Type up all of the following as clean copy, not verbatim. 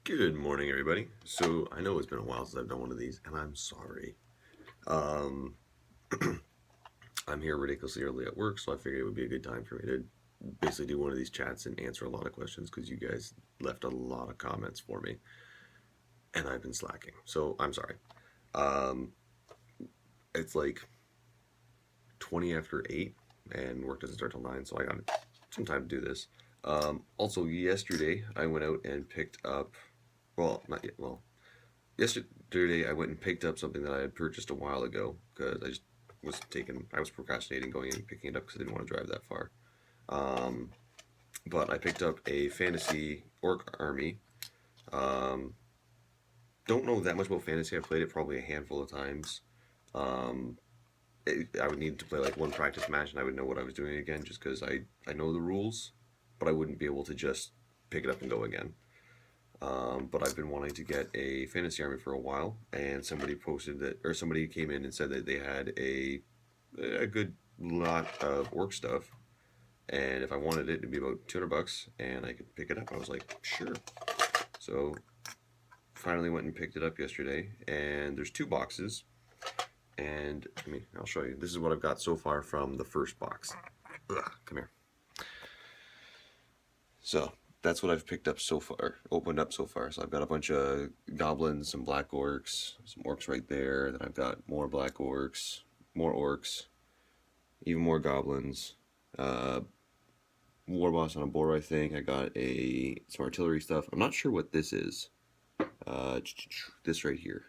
Good morning, everybody. So I know it's been a while since I've done one of these, and I'm sorry. Um, I'm here ridiculously early at work, so I figured it would be a good time for me to basically do one of these chats and answer a lot of questions because you guys left a lot of comments for me, and I've been slacking. So I'm sorry. Um, it's like 20 after 8, and work doesn't start till 9, so I got some time to do this. Also, yesterday I went out and picked up, well, not yet, well, yesterday I went and picked up something that I had purchased a while ago because I was procrastinating going in and picking it up because I didn't want to drive that far. Um, but I picked up a fantasy orc army. Um, don't know that much about fantasy. I played it probably a handful of times. Um, I would need to play like one practice match and I would know what I was doing again just because I know the rules, but I wouldn't be able to just pick it up and go again. But I've been wanting to get a fantasy army for a while, and somebody posted that, or somebody came in and said that they had a good lot of orc stuff, and if I wanted it, it'd be about $200, and I could pick it up. I was like, sure. So finally went and picked it up yesterday, and there's two boxes, and I'll show you. This is what I've got so far from the first box. Ugh, come here. So that's what I've picked up so far, opened up so far. So I've got a bunch of goblins, some black orcs, some orcs right there. Then I've got more black orcs, more orcs, even more goblins. Uh, War boss on a boar, I think. I got some artillery stuff. I'm not sure what this is. This right here.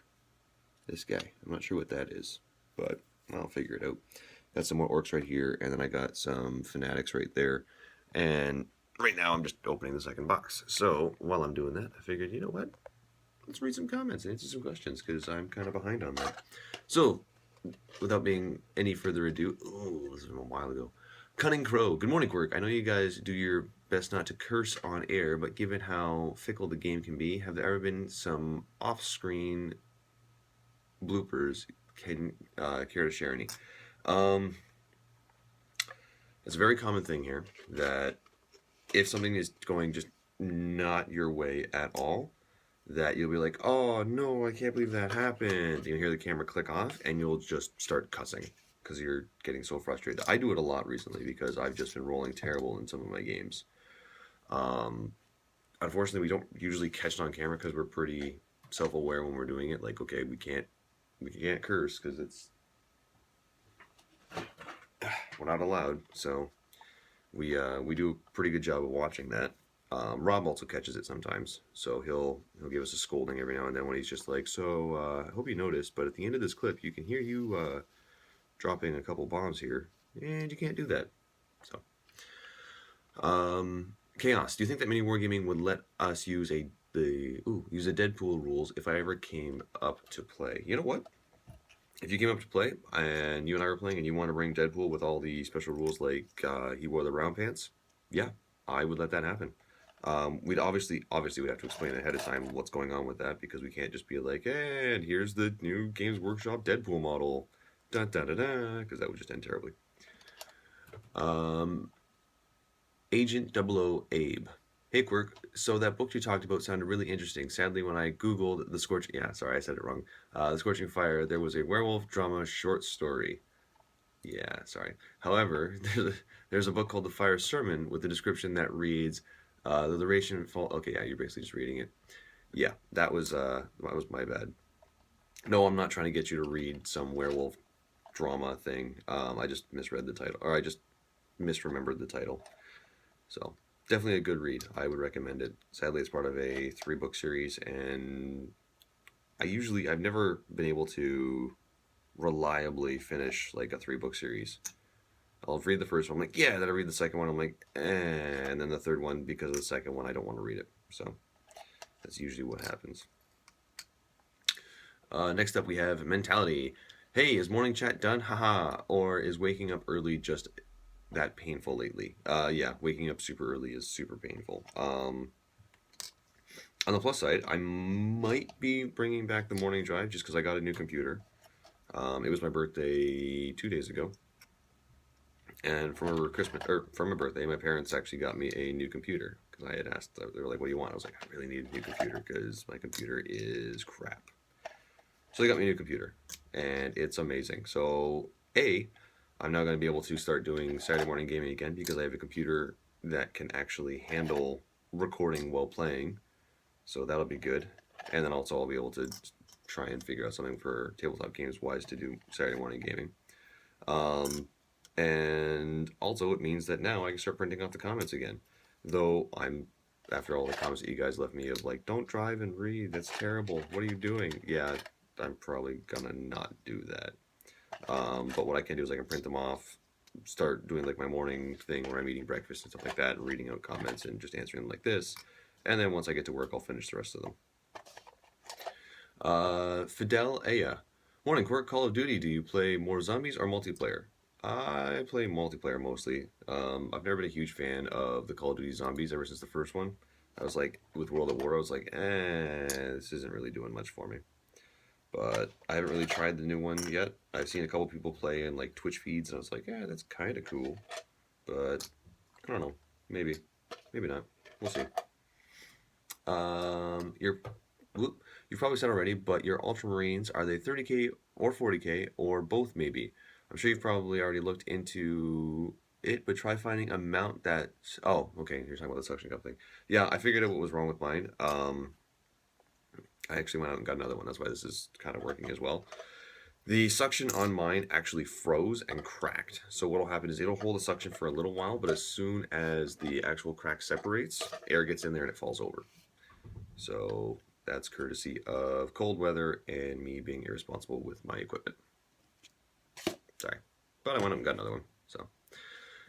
This guy. I'm not sure what that is, but I'll figure it out. Got some more orcs right here, and then I got some fanatics right there. And right now I'm just opening the second box. So while I'm doing that, I figured, you know what? Let's read some comments and answer some questions because I'm kind of behind on that. So without being any further ado, this was a while ago. Cunning Crow, good morning, Quirk. I know you guys do your best not to curse on air, but given how fickle the game can be, have there ever been some off-screen bloopers? Can care to share any? It's a very common thing here that if something is going just not your way at all, that you'll be like, oh no, I can't believe that happened. You'll hear the camera click off and you'll just start cussing because you're getting so frustrated. I do it a lot recently because I've just been rolling terrible in some of my games. Unfortunately, we don't usually catch it on camera because we're pretty self-aware when we're doing it. Like, okay, we can't curse because we're not allowed. So we do a pretty good job of watching that. Rob also catches it sometimes, so he'll give us a scolding every now and then when he's just like, "So I hope you noticed, but at the end of this clip, you can hear you dropping a couple bombs here, and you can't do that." So, Chaos. Do you think that mini wargaming would let us use use a Deadpool rules if I ever came up to play? You know what? If you came up to play and you and I were playing and you want to bring Deadpool with all the special rules like he wore the round pants, yeah, I would let that happen. We'd obviously we'd have to explain ahead of time what's going on with that because we can't just be like, hey, and here's the new Games Workshop Deadpool model, da da da da, because that would just end terribly. Agent 00 Abe. Hey Quirk, so that book you talked about sounded really interesting. Sadly, when I googled the Scorch, yeah, sorry, I said it wrong. The Scorching Fire, there was a werewolf drama short story. Yeah, sorry. However, there's a book called The Fire Sermon with a description that reads, the duration fall. Okay, yeah, you're basically just reading it. Yeah, that was my bad. No, I'm not trying to get you to read some werewolf drama thing. I just misread the title, or I just misremembered the title. So definitely a good read. I would recommend it. Sadly, it's part of a 3-book series, and I've never been able to reliably finish like a 3-book series. I'll read the first one, I'm like, yeah, then I read the second one, I'm like, eh, and then the third one, because of the second one, I don't want to read it. So that's usually what happens. Next up, we have Mentality. Hey, is morning chat done? Haha. Or is waking up early just that painful lately? Yeah, waking up super early is super painful. On the plus side, I might be bringing back the morning drive just because I got a new computer. It was my birthday 2 days ago. And for my birthday, my parents actually got me a new computer because I had asked, they were like, what do you want? I was like, I really need a new computer because my computer is crap. So they got me a new computer, and it's amazing. So, I'm now going to be able to start doing Saturday morning gaming again because I have a computer that can actually handle recording while playing. So that'll be good. And then also I'll be able to try and figure out something for tabletop games wise to do Saturday morning gaming. And also it means that now I can start printing off the comments again. Though after all the comments that you guys left me of like, don't drive and read, that's terrible. What are you doing? Yeah, I'm probably gonna not do that. But what I can do is I can print them off, start doing like my morning thing where I'm eating breakfast and stuff like that, and reading out comments and just answering them like this. And then once I get to work, I'll finish the rest of them. Fidel Aya. Morning, Quirk. Call of Duty. Do you play more zombies or multiplayer? I play multiplayer mostly. I've never been a huge fan of the Call of Duty zombies ever since the first one. I was like, with World at War, I was like, this isn't really doing much for me. But I haven't really tried the new one yet. I've seen a couple people play in like Twitch feeds, and I was like, yeah, that's kind of cool. But I don't know. Maybe. Maybe not. We'll see. You've probably said already, but your Ultramarines, are they 30k or 40k or both maybe? I'm sure you've probably already looked into it, but try finding a mount that... Oh, okay, you're talking about the suction cup thing. Yeah, I figured out what was wrong with mine. I actually went out and got another one. That's why this is kind of working as well. The suction on mine actually froze and cracked. So what will happen is it'll hold the suction for a little while, but as soon as the actual crack separates, air gets in there and it falls over. So that's courtesy of cold weather and me being irresponsible with my equipment. Sorry. But I went up and got another one. So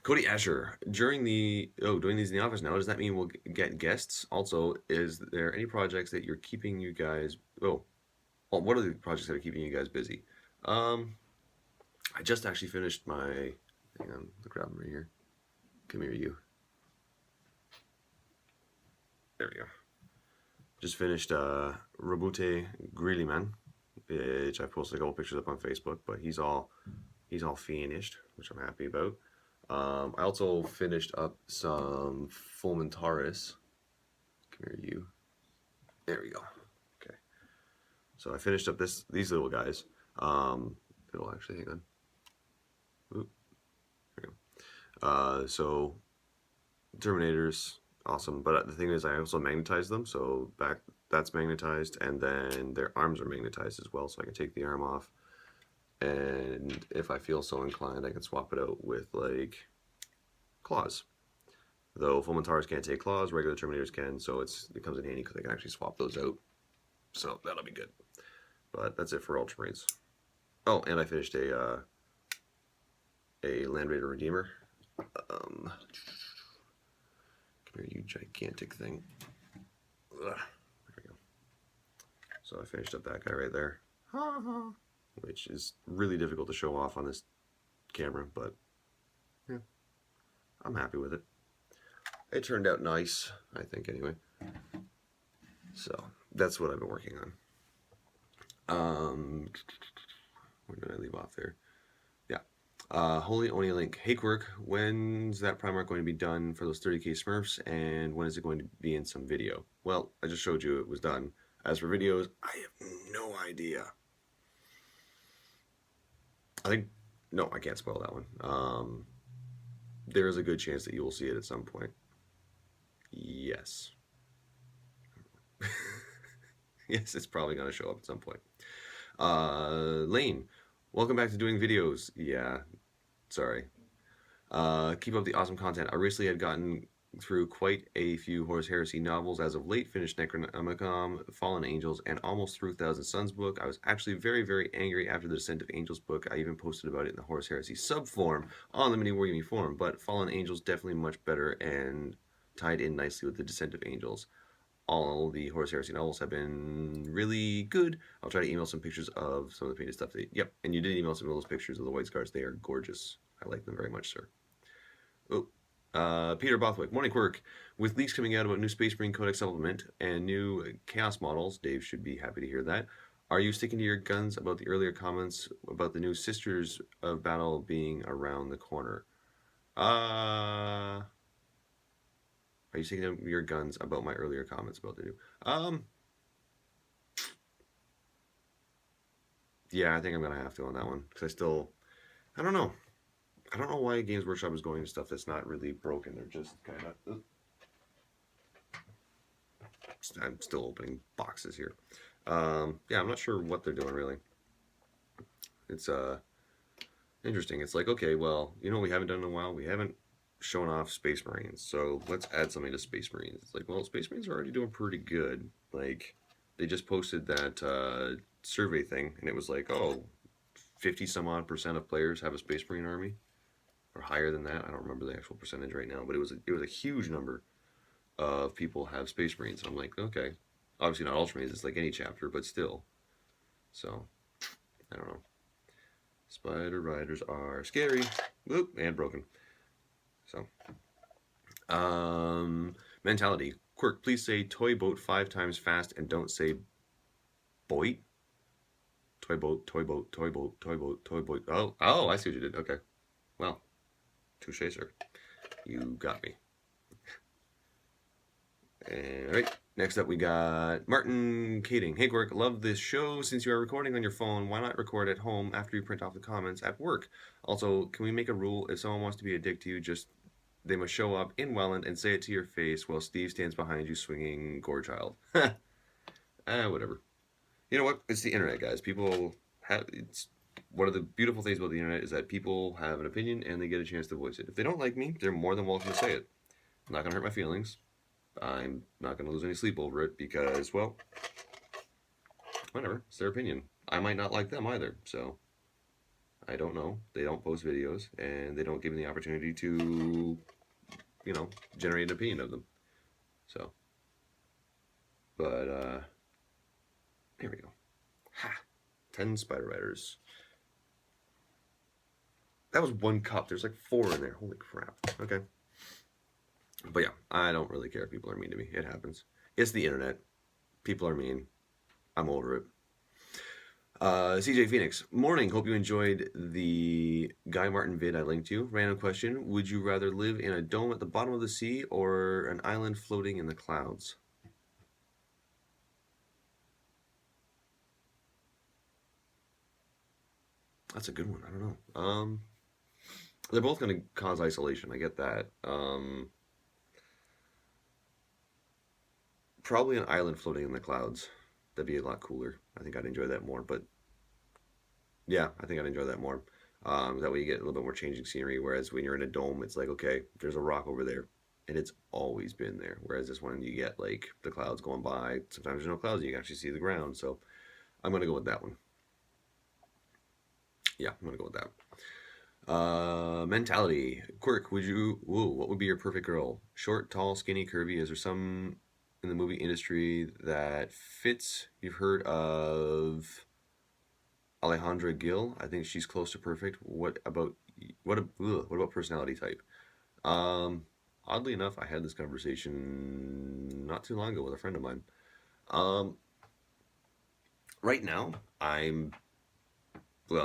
Cody Asher, doing these in the office now, does that mean we'll get guests? Also, is there any projects that you're keeping you guys... what are the projects that are keeping you guys busy? I just actually finished my... Hang on, look, grab them right here. Come here, you. There we go. Just finished Robute Grilliman, which I posted a couple pictures up on Facebook, but he's all finished, which I'm happy about. I also finished up some Fulmentaris. Come here, you. There we go. Okay. So I finished up these little guys. It'll actually, hang on. Oop. There we go. So Terminators, awesome. But the thing is, I also magnetized them. So that's magnetized, and then their arms are magnetized as well. So I can take the arm off, and if I feel so inclined, I can swap it out with like claws. Though Fulmentaris can't take claws, regular Terminators can. So it comes in handy because I can actually swap those out. So that'll be good. But that's it for Ultramarines. Oh, and I finished a Vader Redeemer. Come here, you gigantic thing. Ugh. There we go. So I finished up that guy right there. Which is really difficult to show off on this camera, but yeah, I'm happy with it. It turned out nice, I think, anyway. So that's what I've been working on. Where did I leave off there? Yeah. Holy Oni Link. Hey Quirk, when's that Primark going to be done for those 30k Smurfs, and when is it going to be in some video? Well, I just showed you it was done. As for videos, I have no idea. No, I can't spoil that one. There is a good chance that you will see it at some point. Yes. Yes, it's probably going to show up at some point. Lane, welcome back to doing videos. Yeah, sorry. Keep up the awesome content. I recently had gotten through quite a few Horus Heresy novels as of late, finished Necronomicon, Fallen Angels, and almost through Thousand Suns book. I was actually very, very angry after the Descent of Angels book. I even posted about it in the Horus Heresy subform on the Mini Wargaming forum, but Fallen Angels definitely much better and tied in nicely with the Descent of Angels. All the Horus Heresy novels have been really good. I'll try to email some pictures of some of the painted stuff. Yep, and you did email some of those pictures of the White Scars. They are gorgeous. I like them very much, sir. Peter Bothwick, morning Quirk. With leaks coming out about new Space Marine Codex supplement and new Chaos models, Dave should be happy to hear that. Are you sticking to your guns about the earlier comments about the new Sisters of Battle being around the corner? I Are you taking your guns about my earlier comments about the new? Yeah, I think I'm gonna have to on that one because I don't know. I don't know why Games Workshop is going to stuff that's not really broken. They're just kind of. I'm still opening boxes here. Yeah, I'm not sure what they're doing really. It's interesting. It's like, okay, well, you know what we haven't done in a while? We haven't shown off Space Marines, so let's add something to Space Marines. It's like, well, Space Marines are already doing pretty good. Like, they just posted that survey thing, and it was like, oh, 50 some odd percent of players have a Space Marine army, or higher than that. I don't remember the actual percentage right now, but it was a huge number of people have Space Marines. And I'm like, okay, obviously not Ultramarines. It's like any chapter, but still. So, I don't know. Spider Riders are scary. Whoop, and broken. So, mentality. Quirk, please say toy boat 5 times fast and don't say boat. Toy boat, toy boat, toy boat, toy boat, toy boat. Oh, I see what you did. Okay. Well, touche, sir. You got me. All right. Next up, we got Martin Kading. Hey, Quirk, love this show. Since you are recording on your phone, why not record at home after you print off the comments at work? Also, can we make a rule if someone wants to be a dick to you, just they must show up in Welland and say it to your face while Steve stands behind you swinging Gore Child. Whatever. You know what? It's the internet, guys. People have. It's one of the beautiful things about the internet is that people have an opinion and they get a chance to voice it. If they don't like me, they're more than welcome to say it. I'm not gonna hurt my feelings. I'm not gonna lose any sleep over it because, well, whatever. It's their opinion. I might not like them either. So I don't know. They don't post videos and they don't give me the opportunity to, generate an opinion of them. So, but here we go. Ha! 10 Spider Riders. That was one cup. There's like 4 in there. Holy crap. Okay. But yeah, I don't really care if people are mean to me. It happens. It's the internet. People are mean. I'm over it. CJ Phoenix. Morning. Hope you enjoyed the Guy Martin vid I linked you. Random question. Would you rather live in a dome at the bottom of the sea or an island floating in the clouds? That's a good one. I don't know. They're both going to cause isolation. I get that. Probably an island floating in the clouds. That'd be a lot cooler. I think I'd enjoy that more. But yeah, I think I'd enjoy that more. That way you get a little bit more changing scenery. Whereas when you're in a dome, it's like, okay, there's a rock over there. And it's always been there. Whereas this one, you get like the clouds going by. Sometimes there's no clouds, you can actually see the ground. So I'm going to go with that one. Yeah, I'm going to go with that. Mentality. Quirk, what would be your perfect girl? Short, tall, skinny, curvy? Is there some in the movie industry that fits? You've heard of Alejandra Gil? I think she's close to perfect. What about personality type? Oddly enough, I had this conversation not too long ago with a friend of mine. Right now,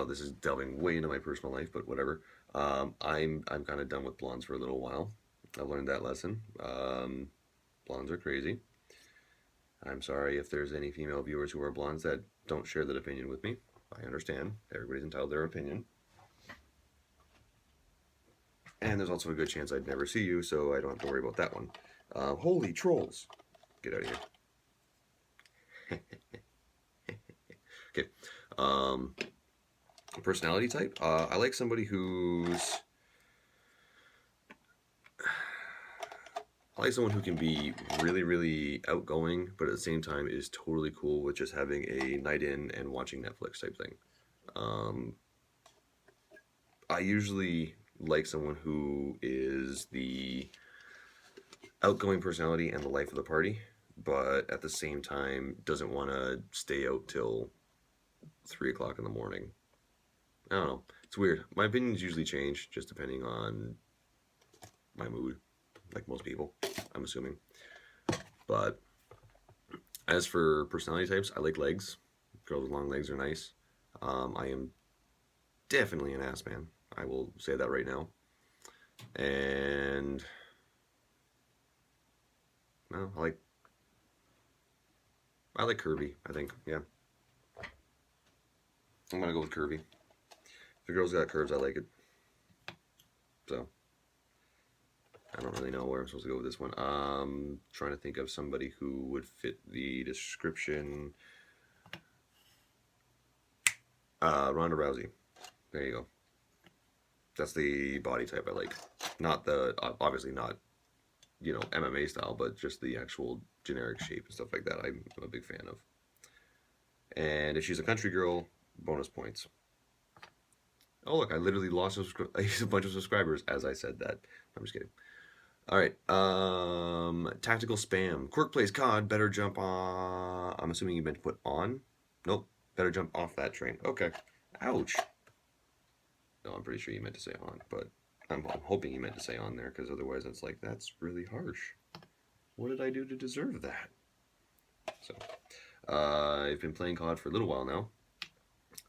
this is delving way into my personal life, but whatever. I'm kind of done with blondes for a little while. I've learned that lesson. Blondes are crazy. I'm sorry if there's any female viewers who are blondes that don't share that opinion with me. I understand. Everybody's entitled to their opinion. And there's also a good chance I'd never see you, so I don't have to worry about that one. Holy trolls. Get out of here. Okay. Personality type. I like somebody who's... I like someone who can be really, really outgoing, but at the same time is totally cool with just having a night in and watching Netflix type thing. I usually like someone who is the outgoing personality and the life of the party, but at the same time doesn't want to stay out till 3 o'clock in the morning. I don't know. It's weird. My opinions usually change just depending on my mood, like most people, I'm assuming. But as for personality types, I like legs. Girls with long legs are nice. I am definitely an ass man. I will say that right now. And No, I like Curvy, I think. Yeah. I'm gonna go with Curvy. If the girl's got curves, I like it. So I don't really know where I'm supposed to go with this one. Trying to think of somebody who would fit the description. Ronda Rousey. There you go. That's the body type I like. Not the obviously not MMA style, but just the actual generic shape and stuff like that. I'm a big fan of. And if she's a country girl, bonus points. Oh look, I literally lost a bunch of subscribers as I said that. I'm just kidding. All right. Tactical spam. Quirk plays COD. Better jump on. I'm assuming you meant to put on. Nope. Better jump off that train. Okay. Ouch. No, I'm pretty sure you meant to say on, but I'm hoping you meant to say on there because otherwise it's like that's really harsh. What did I do to deserve that? So, I've been playing COD for a little while now.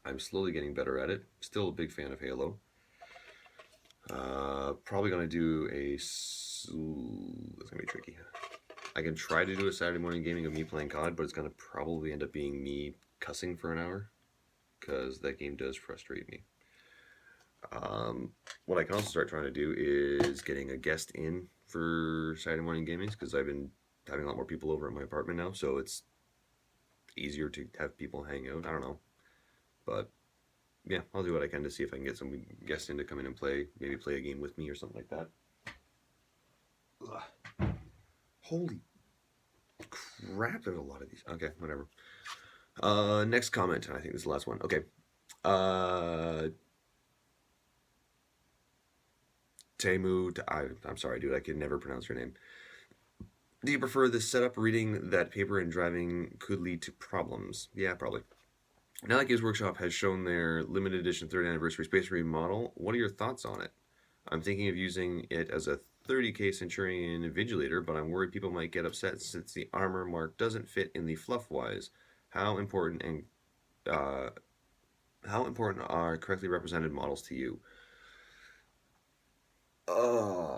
I'm slowly getting better at it. Still a big fan of Halo. Probably gonna do a. Ooh, that's gonna be tricky. I can try to do a Saturday morning gaming of me playing COD, but it's gonna probably end up being me cussing for an hour because that game does frustrate me. What I can also start trying to do is getting a guest in for Saturday morning gamings because I've been having a lot more people over at my apartment now, so it's easier to have people hang out. I don't know, but yeah, I'll do what I can to see if I can get some guests in to come in and play, maybe play a game with me or something like that. Ugh. Holy crap, there's a lot of these. Okay, whatever. Next comment, I think this is the last one. Okay. I'm sorry, dude, I can never pronounce your name. Do you prefer this setup reading that paper and driving could lead to problems? Yeah, probably. Now that Games Workshop has shown their limited edition 3rd anniversary Space Marine model, what are your thoughts on it? I'm thinking of using it as a 30k Centurion Vigilator, but I'm worried people might get upset since the armor mark doesn't fit in the fluff wise. How important are correctly represented models to you?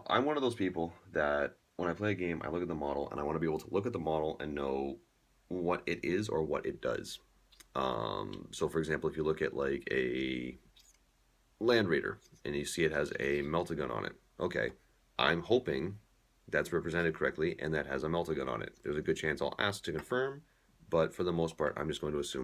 I'm one of those people that when I play a game, I look at the model and I want to be able to look at the model and know what it is or what it does. So for example, if you look at like a Land Raider and you see it has a meltagun on it, okay, I'm hoping that's represented correctly and that has a meltagun on it. There's a good chance I'll ask to confirm, but for the most part, I'm just going to assume